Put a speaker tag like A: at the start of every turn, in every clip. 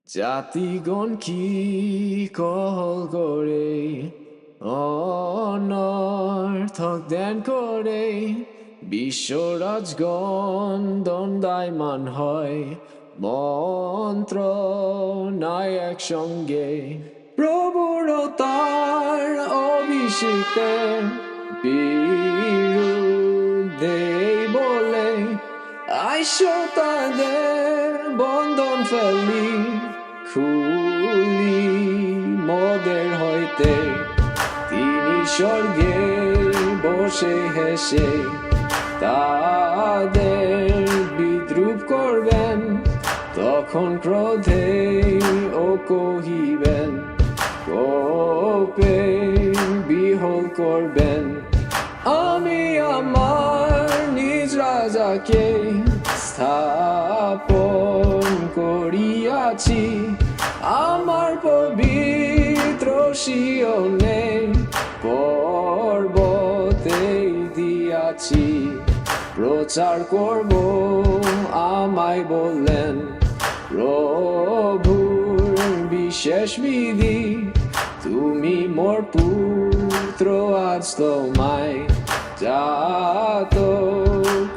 A: জাতিগণ কি কল করে অনর্থক ধ্যান করে বিশ্বরাজগণ দণ্ডায়মান হয় মন্ত্র নাই একসঙ্গে প্রভুর তার অভিষেকে বিরুদ্ধে বলে আইসো তাদের বন্ধন ফেলি খুলি মোদের হইতে তিনি স্বর্গে বসে হেসে তাদের বিদ্রুপ করবেন তখন ক্রোধে ও কহিবেন কোপে বিহল করবেন আমি আমার নিজ রাজাকে স্থাপন করিয়াছি আমার পবিত্র সিয়নে পর্বতে দিয়াছি প্রচার করব আমায় বললেন প্রভুর বিশেষ বিধি তুমি মোর পুত্র আজ তোমায় জাত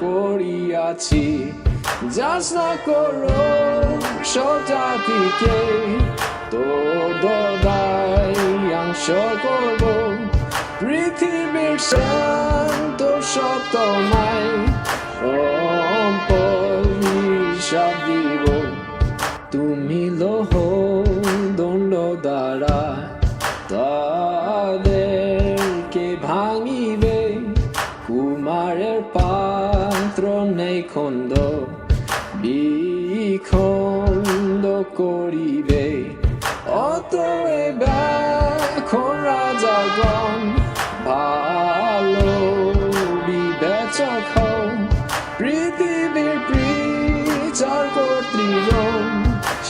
A: করিয়াছি যাচনা করো সব জাতিকে তোর দদায়াংশ করব পৃথিবীর শান্ত সব তোমায় সম্পদ হিসাব দিব তুমি লোহ দণ্ড দ্বারা তাদেরকে ভাঙিবে কুমারের পাত্র নেই খন্ড বিখন্ড করিবে অতএব এখন রাজাগণ ভালো বিবেচক হও পৃথিবীর বিচার কর্তৃগণ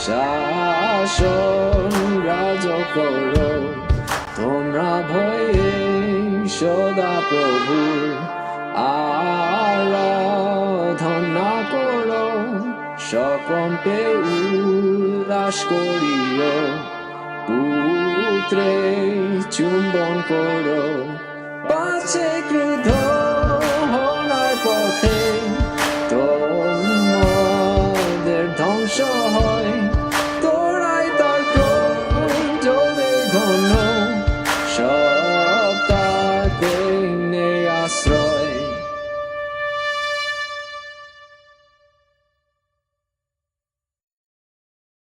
A: শাসন রাজ করো তোমরা ভয়ে সদা প্রভুর আরাধনা করো সকম্পে উল্লাস করিও পুত্রে চুম্বন করো পাছে ক্রুদ্ধ হনার পথে তোমাদের ধ্বংস হয় তোরাই তার জলে ধন্য